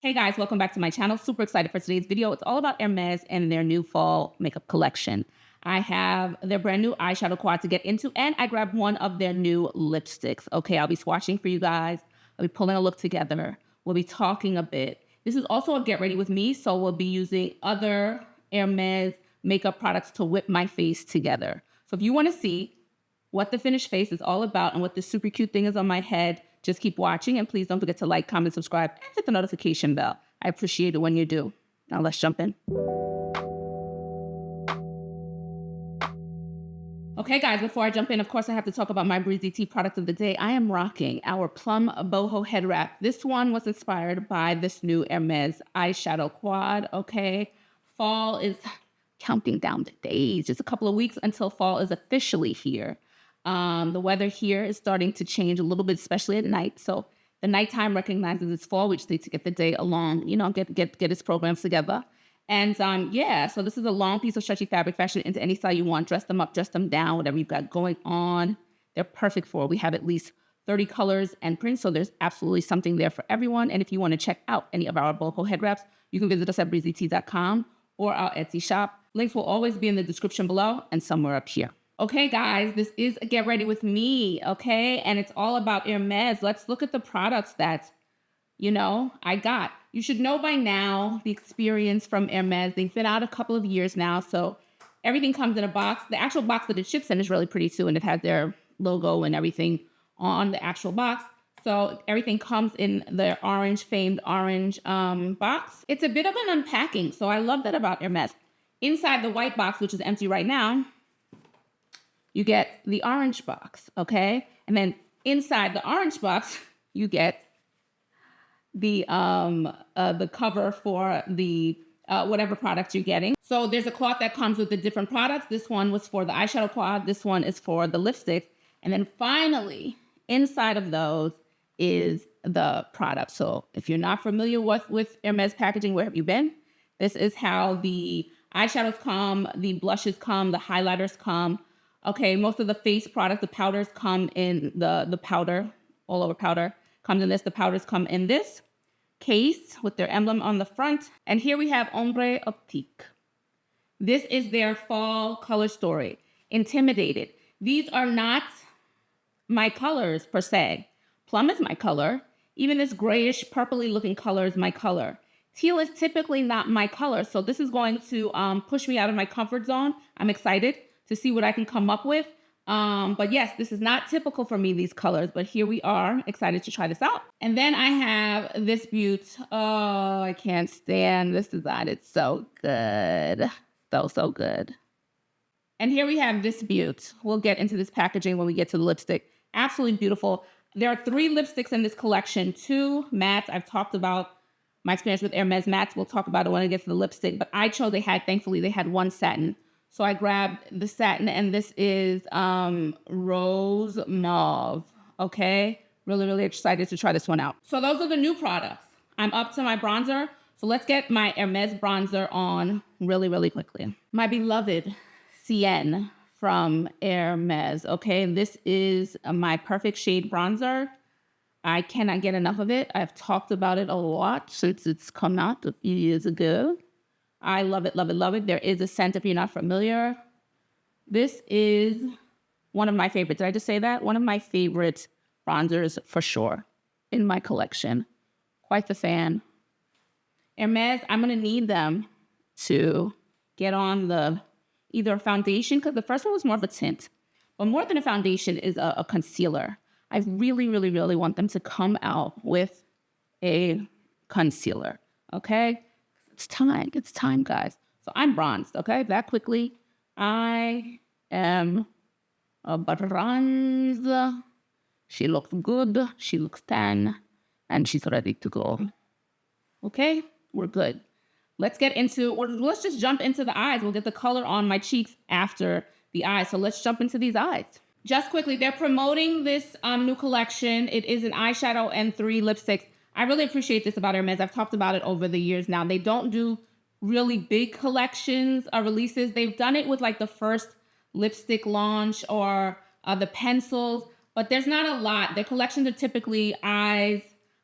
Hey guys, welcome back to my channel. Super excited for today's video. It's all about Hermes and their new fall makeup collection. I have their brand new eyeshadow quad to get into, and I grabbed one of their new lipsticks. Okay, I'll be swatching for you guys. I'll be pulling a look together. We'll be talking a bit. This is also a get ready with me, so we'll be using other Hermes makeup products to whip my face together. So if you want to see what the finished face is all about and what this super cute thing is on my head, just keep watching, and please don't forget to like, comment, subscribe, and hit the notification bell. I appreciate it when you do. Now let's jump in. Okay, guys, before I jump in, of course, I have to talk about my Breezy tea product of the day. I am rocking our Plum Boho head wrap. This one was inspired by this new Hermes eyeshadow quad, okay? Fall is counting down the days, just a couple of weeks until fall is officially here. The weather here is starting to change a little bit, especially at night. So the nighttime recognizes it's fall. We just need to get the day along, you know, get its programs together. And yeah, so this is a long piece of stretchy fabric, fashion into any style you want. Dress them up, dress them down, whatever you've got going on. They're perfect for. We have at least 30 colors and prints, so there's absolutely something there for everyone. And if you want to check out any of our Boho head wraps, you can visit us at breezytea.com or our Etsy shop. Links will always be in the description below and somewhere up here. Okay, guys, this is a Get Ready With Me, okay? And it's all about Hermes. Let's look at the products that, you know, I got. You should know by now the experience from Hermes. They've been out a couple of years now, so everything comes in a box. The actual box that it ships in is really pretty too, and it has their logo and everything on the actual box. So everything comes in the orange, famed orange box. It's a bit of an unpacking, so I love that about Hermes. Inside the white box, which is empty right now, you get the orange box, okay? And then inside the orange box, you get the cover for the whatever product you're getting. So there's a cloth that comes with the different products. This one was for the eyeshadow quad. This one is for the lipstick. And then finally, inside of those is the product. So if you're not familiar with Hermes packaging, where have you been? This is how the eyeshadows come, the blushes come, the highlighters come. Okay, most of the face product, the powders come in the powder, all over powder, comes in this. The powders come in this case with their emblem on the front. And here we have Ombres Optiques. This is their fall color story. Intimidated. These are not my colors per se. Plum is my color. Even this grayish purpley looking color is my color. Teal is typically not my color, so this is going to push me out of my comfort zone. I'm excited to see what I can come up with. But yes, this is not typical for me, these colors, but here we are, excited to try this out. And then I have this beaut. Oh, I can't stand this design. It's so good. So good. And here we have this beaut. We'll get into this packaging when we get to the lipstick. Absolutely beautiful. There are 3 lipsticks in this collection, 2 mattes. I've talked about my experience with Hermes mattes. We'll talk about it when I get to the lipstick, but I chose, thankfully, they had 1 satin. So I grabbed the satin, and this is Rose Mauve, okay? Really excited to try this one out. So those are the new products. I'm up to my bronzer, so let's get my Hermes bronzer on really quickly. My beloved Sienne from Hermes, okay? This is my perfect shade bronzer. I cannot get enough of it. I've talked about it a lot since it's come out a few years ago. I love it. There is a scent if you're not familiar. This is one of my favorites. Did I just say that? One of my favorite bronzers for sure in my collection. Quite the fan. Hermes, I'm going to need them to get on the either a foundation, because the first one was more of a tint, but more than a foundation is a concealer. I really want them to come out with a concealer, okay? It's time, guys. So I'm bronzed, okay? That quickly. I am a bronze. She looks good. She looks tan. And she's ready to go. Okay? We're good. Let's just jump into the eyes. We'll get the color on my cheeks after the eyes. So let's jump into these eyes. Just quickly, they're promoting this new collection. It is an eyeshadow and 3 lipsticks. I really appreciate this about Hermes. I've talked about it over the years now. They don't do really big collections or releases. They've done it with like the first lipstick launch or the pencils, but there's not a lot. Their collections are typically eyes,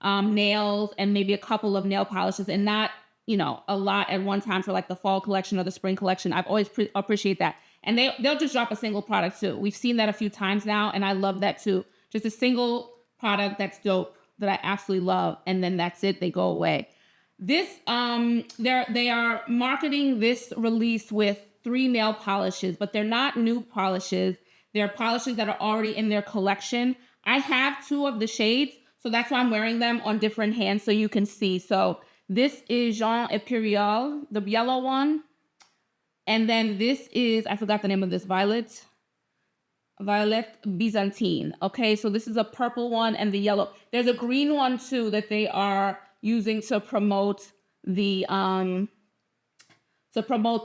nails and maybe a couple of nail polishes, and not, you know, a lot at one time for like the fall collection or the spring collection. I've always appreciate that. And they'll just drop a single product too. We've seen that a few times now, and I love that too. Just a single product that's dope that I absolutely love, and then that's it. They go away. This they are marketing this release with 3 nail polishes, but they're not new polishes. They're polishes that are already in their collection. I have 2 of the shades, so that's why I'm wearing them on different hands so you can see. So this is Jaune Imperial, the yellow one. And then this is, I forgot the name of this, Violet Byzantin. Okay, so this is a purple one and the yellow. There's a green one too that they are using to promote the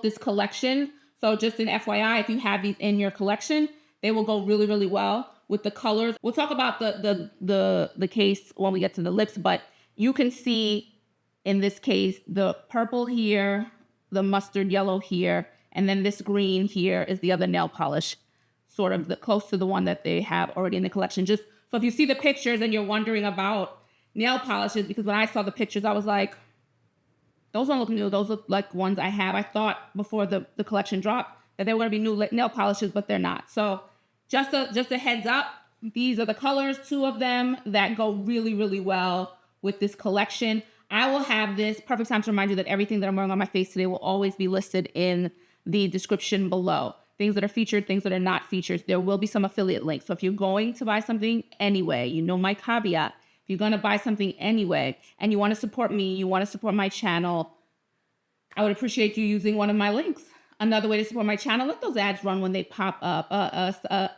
this collection. So just an FYI, if you have these in your collection, they will go really, really well with the colors. We'll talk about the case when we get to the lips, but you can see in this case the purple here, the mustard yellow here, and then this green here is the other nail polish, sort of close to the one that they have already in the collection. Just so if you see the pictures and you're wondering about nail polishes, because when I saw the pictures, I was like, those don't look new. Those look like ones I have. I thought before the collection dropped that they were going to be new nail polishes, but they're not. So just a heads up, these are the colors, 2 of them that go really, really well with this collection. I will have this, perfect time to remind you that everything that I'm wearing on my face today will always be listed in the description below. Things that are featured, things that are not featured. There will be some affiliate links. So if you're going to buy something anyway, you know my caveat. If you're going to buy something anyway and you want to support me, you want to support my channel, I would appreciate you using one of my links. Another way to support my channel, let those ads run when they pop up.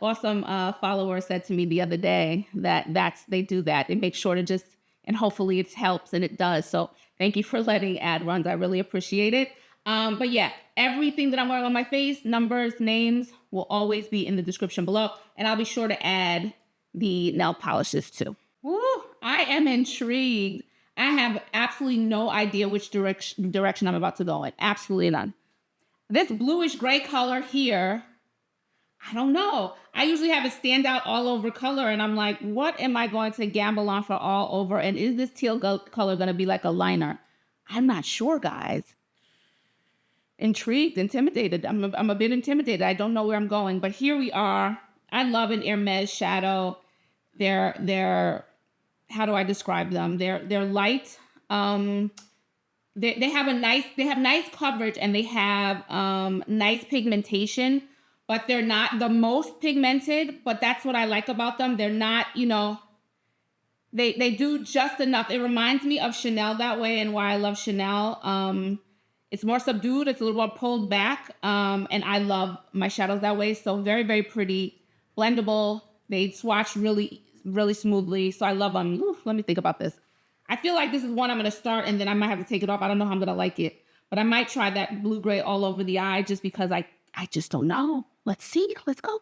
Awesome follower said to me the other day that they do that. They make sure to just, and hopefully it helps, and it does. So thank you for letting ad runs. I really appreciate it. But yeah, everything that I'm wearing on my face, numbers, names, will always be in the description below. And I'll be sure to add the nail polishes too. Woo, I am intrigued. I have absolutely no idea which direction I'm about to go in. Absolutely none. This bluish gray color here, I don't know. I usually have a standout all over color, and I'm like, what am I going to gamble on for all over? And is this teal color going to be like a liner? I'm not sure, guys. Intrigued, intimidated. I'm a bit intimidated. I don't know where I'm going, but here we are. I love an Hermes shadow. They're how do I describe them? They're light. They have nice coverage, and they have nice pigmentation, but they're not the most pigmented. But that's what I like about them. They're not, you know, they do just enough. It reminds me of Chanel that way, and why I love Chanel. It's more subdued. It's a little more pulled back, and I love my shadows that way. So very, very pretty, blendable. They swatch really, really smoothly. So I love them. Ooh, let me think about this. I feel like this is one I'm going to start, and then I might have to take it off. I don't know how I'm going to like it, but I might try that blue-gray all over the eye just because I just don't know. Let's see. Let's go.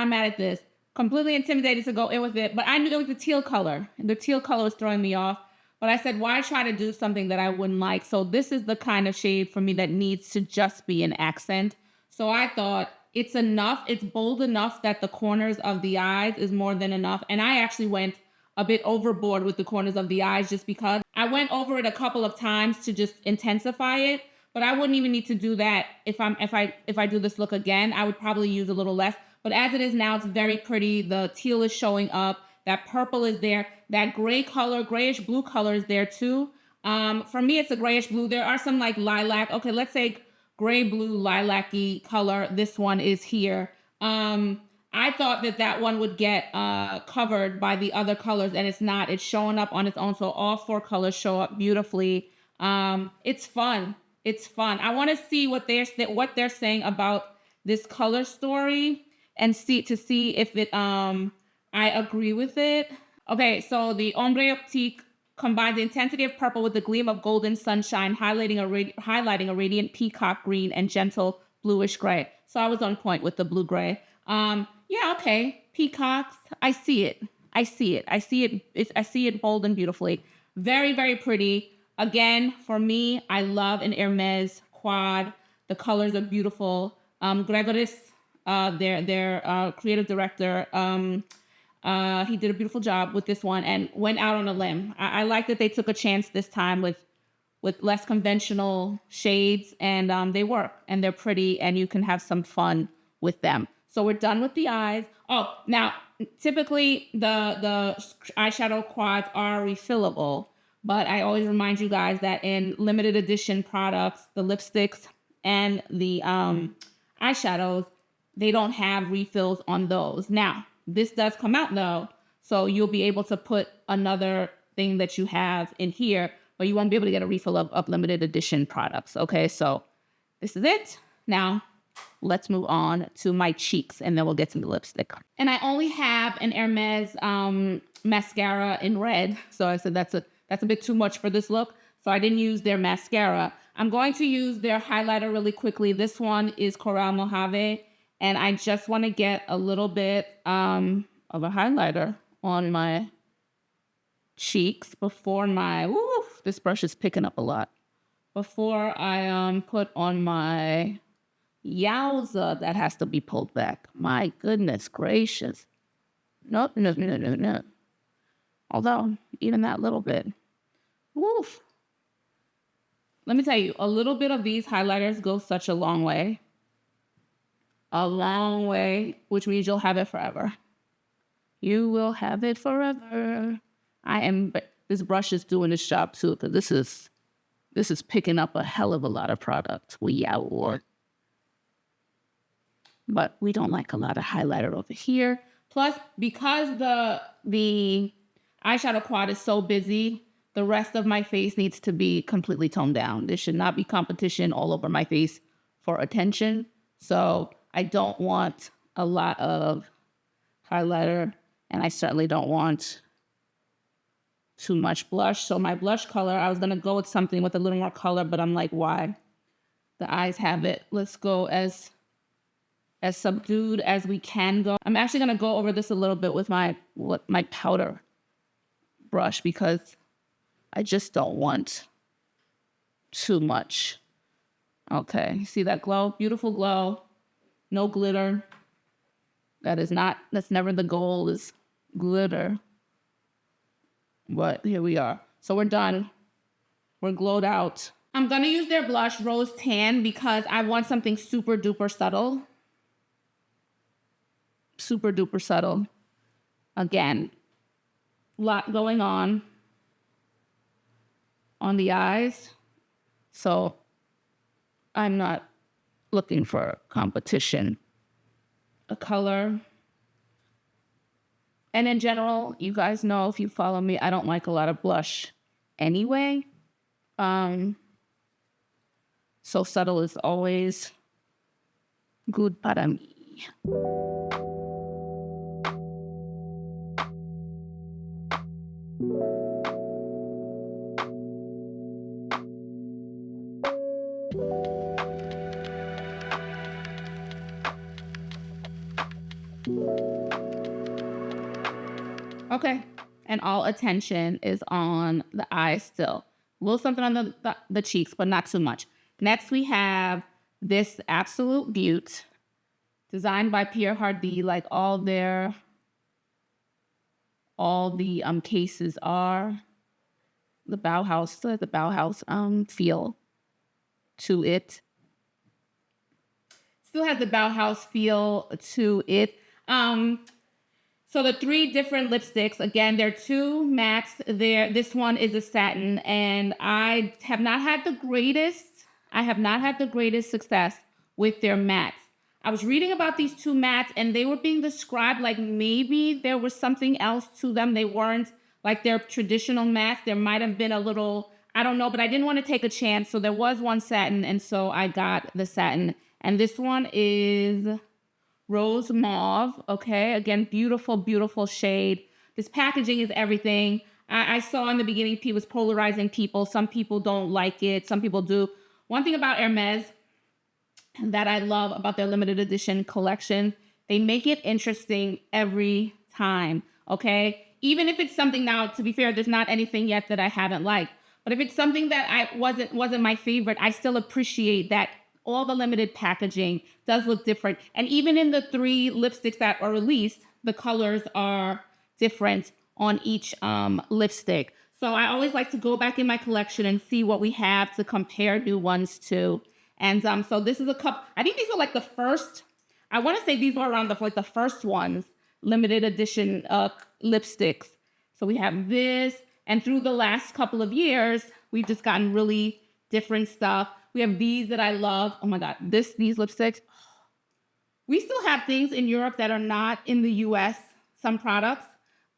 not mad at this. Completely intimidated to go in with it, but I knew it was the teal color. And the teal color was throwing me off. But I said, why try to do something that I wouldn't like? So this is the kind of shade for me that needs to just be an accent. So I thought it's enough. It's bold enough that the corners of the eyes is more than enough. And I actually went a bit overboard with the corners of the eyes just because I went over it a couple of times to just intensify it. But I wouldn't even need to do that if I do this look again. I would probably use a little less. But as it is now, it's very pretty. The teal is showing up. That purple is there. That gray color, grayish blue color is there too. For me, it's a grayish blue. There are some like lilac. Okay, let's say gray, blue, lilac-y color. This one is here. I thought that one would get covered by the other colors, and it's not. It's showing up on its own. So all 4 colors show up beautifully. It's fun. It's fun. I want to see what they're saying about this color story and see if it I agree with it. Okay, so the Ombres Optiques combines the intensity of purple with the gleam of golden sunshine, highlighting a radiant peacock green and gentle bluish gray. So I was on point with the blue gray. Yeah, okay, peacocks. I see it. I see it bold and beautifully. Very, very pretty. Again, for me, I love an Hermes quad. The colors are beautiful. Gregoris, their creative director, he did a beautiful job with this one and went out on a limb. I like that they took a chance this time with less conventional shades, and they work and they're pretty and you can have some fun with them. So we're done with the eyes. Oh, now typically the eyeshadow quads are refillable, but I always remind you guys that in limited edition products, the lipsticks and the eyeshadows, they don't have refills on those. Now, this does come out though, so you'll be able to put another thing that you have in here, but you won't be able to get a refill of limited edition products. Okay, so this is it. Now, let's move on to my cheeks and then we'll get to the lipstick. And I only have an Hermes mascara in red. So I said that's a bit too much for this look. So I didn't use their mascara. I'm going to use their highlighter really quickly. This one is Corail Mojave. And I just want to get a little bit of a highlighter on my cheeks before my, woof, this brush is picking up a lot. Before I put on my, yowza, that has to be pulled back. My goodness gracious. No. Although, even that little bit. Woof. Let me tell you, a little bit of these highlighters go such a long way. A long way, which means you'll have it forever. You will have it forever. This brush is doing its job too, because this is picking up a hell of a lot of product. But we don't like a lot of highlighter over here. Plus, because the eyeshadow quad is so busy, the rest of my face needs to be completely toned down. There should not be competition all over my face for attention. So I don't want a lot of highlighter, and I certainly don't want too much blush. So my blush color, I was gonna go with something with a little more color, but I'm like, why? The eyes have it. Let's go as subdued as we can go. I'm actually gonna go over this a little bit with my powder brush because I just don't want too much. Okay, see that glow? Beautiful glow. No glitter. That's never the goal, is glitter. But here we are. So we're done. We're glowed out. I'm gonna use their blush, Rose Tan, because I want something super duper subtle. Super duper subtle. Again, a lot going on the eyes. So I'm not looking for competition. A color. And in general, you guys know, if you follow me, I don't like a lot of blush anyway. So subtle is always good para mí. Okay. And all attention is on the eyes still. A little something on the cheeks, but not too much. Next, we have this Absolute Beaut, designed by Pierre Hardy, like all the cases are. The Bauhaus, still has the Bauhaus feel to it. Still has the Bauhaus feel to it. So the 3 different lipsticks, again, they're 2 mattes. This one is a satin, and I have not had the greatest success with their mattes. I was reading about these 2 mattes, and they were being described like maybe there was something else to them. They weren't like their traditional mattes. There might have been a little, I don't know, but I didn't want to take a chance. So there was one satin, and so I got the satin. And this one is Rose Mauve, okay? Again, beautiful, beautiful shade. This packaging is everything. I saw in the beginning, it was polarizing people. Some people don't like it. Some people do. One thing about Hermes that I love about their limited edition collection, they make it interesting every time, okay? Even if it's something, now, to be fair, there's not anything yet that I haven't liked. But if it's something that wasn't my favorite, I still appreciate that all the limited packaging does look different. And even in the 3 lipsticks that are released, the colors are different on each lipstick. So I always like to go back in my collection and see what we have to compare new ones to. And so this is a couple, I think these are like the first, I want to say these were around the first ones, limited edition lipsticks. So we have this, and through the last couple of years, we've just gotten really different stuff. We have these that I love. Oh my God, these lipsticks. We still have things in Europe that are not in the US. Some products,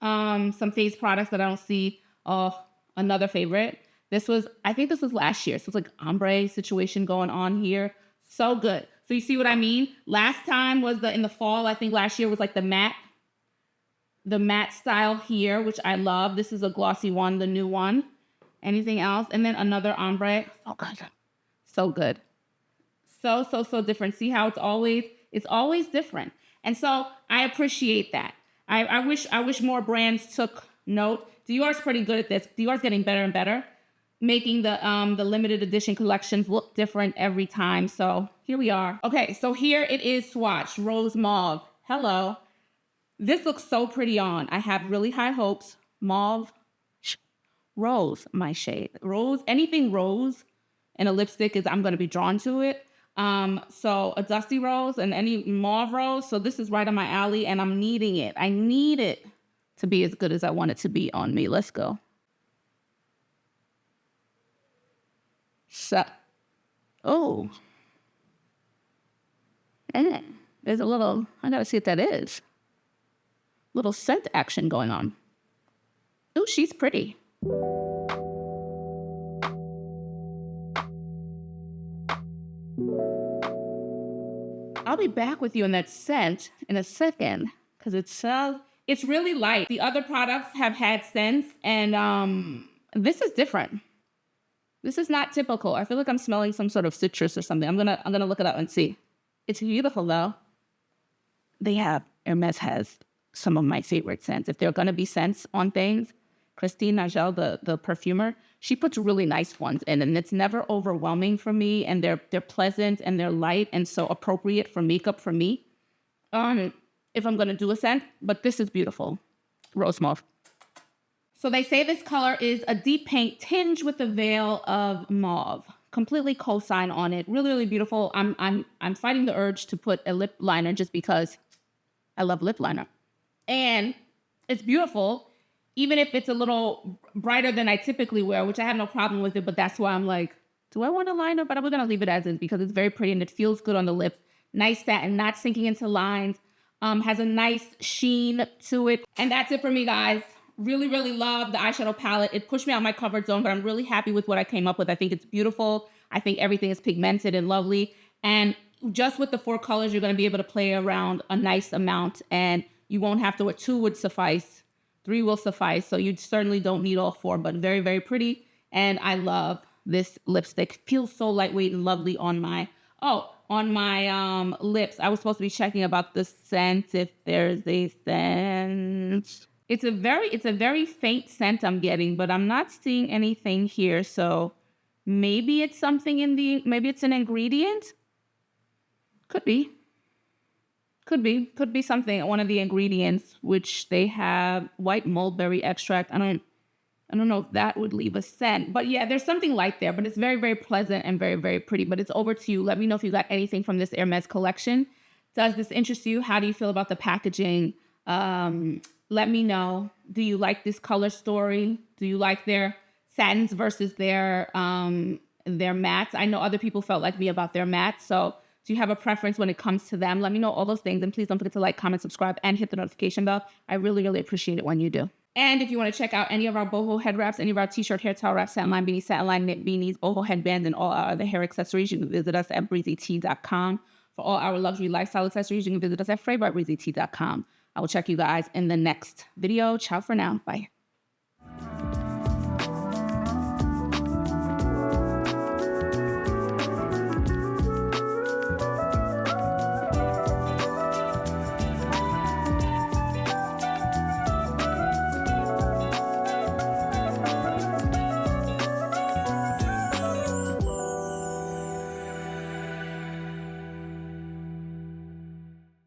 some face products that I don't see. Oh, another favorite. I think this was last year. So it's like ombre situation going on here. So good. So you see what I mean? Last time was in the fall. I think last year was like the matte style here, which I love. This is a glossy one, the new one. Anything else? And then another ombre. Oh God. So good. So different. See how it's always different. And so I appreciate that. I wish more brands took note. Dior's pretty good at this. Dior's getting better and better, making the limited edition collections look different every time. So here we are. Okay, so here it is swatch, Rose Mauve. Hello. This looks so pretty on. I have really high hopes. Mauve, rose, my shade. Rose, anything rose in a lipstick I'm going to be drawn to it. So a dusty rose and any mauve rose. So this is right on my alley, and I'm needing it. I need it to be as good as I want it to be on me. Let's go. So, oh. And there's a little, I gotta see what that is. Little scent action going on. Oh, she's pretty. I'll be back with you in that scent in a second, because it's really light. The other products have had scents, and this is different. This is not typical. I feel like I'm smelling some sort of citrus or something. I'm gonna look it up and see. It's beautiful though. Hermes has some of my favorite scents. If there are gonna be scents on things, Christine Nagel, the perfumer, she puts really nice ones in, and it's never overwhelming for me, and they're pleasant and they're light and so appropriate for makeup for me. If I'm gonna do a scent, but this is beautiful. Rose Mauve. So they say this color is a deep pink tinged with a veil of mauve. Completely co-sign on it. Really, really beautiful. I'm fighting the urge to put a lip liner just because I love lip liner. And it's beautiful, even if it's a little brighter than I typically wear, which I have no problem with it, but that's why I'm like, do I want a liner? But I'm gonna leave it as is because it's very pretty and it feels good on the lips. Nice satin, not sinking into lines. Has a nice sheen to it. And that's it for me, guys. Really, really love the eyeshadow palette. It pushed me out my comfort zone, but I'm really happy with what I came up with. I think it's beautiful. I think everything is pigmented and lovely. And just with the 4 colors, you're going to be able to play around a nice amount, and you won't have to, 2 would suffice, 3 will suffice. So you certainly don't need all 4, but very, very pretty. And I love this lipstick. Feels so lightweight and lovely on my, lips. I was supposed to be checking about the scent, if there's a scent. It's a very faint scent I'm getting, but I'm not seeing anything here. So maybe it's something maybe it's an ingredient. Could be. Could be something, one of the ingredients, which they have white mulberry extract. I don't know if that would leave a scent, but yeah, there's something light there, but it's very, very pleasant and very, very pretty. But it's over to you. Let me know if you got anything from this Hermes collection. Does this interest you? How do you feel about the packaging? Let me know. Do you like this color story? Do you like their satins versus their mattes? I know other people felt like me about their mattes, so do you have a preference when it comes to them? Let me know all those things. And please don't forget to like, comment, subscribe, and hit the notification bell. I really, really appreciate it when you do. And if you want to check out any of our boho head wraps, any of our t-shirt, hair towel wraps, satin line beanies, satin line knit beanies, boho headbands, and all our other hair accessories, you can visit us at breezytea.com. For all our luxury lifestyle accessories, you can visit us at freybyBreezytea.com. I will check you guys in the next video. Ciao for now. Bye.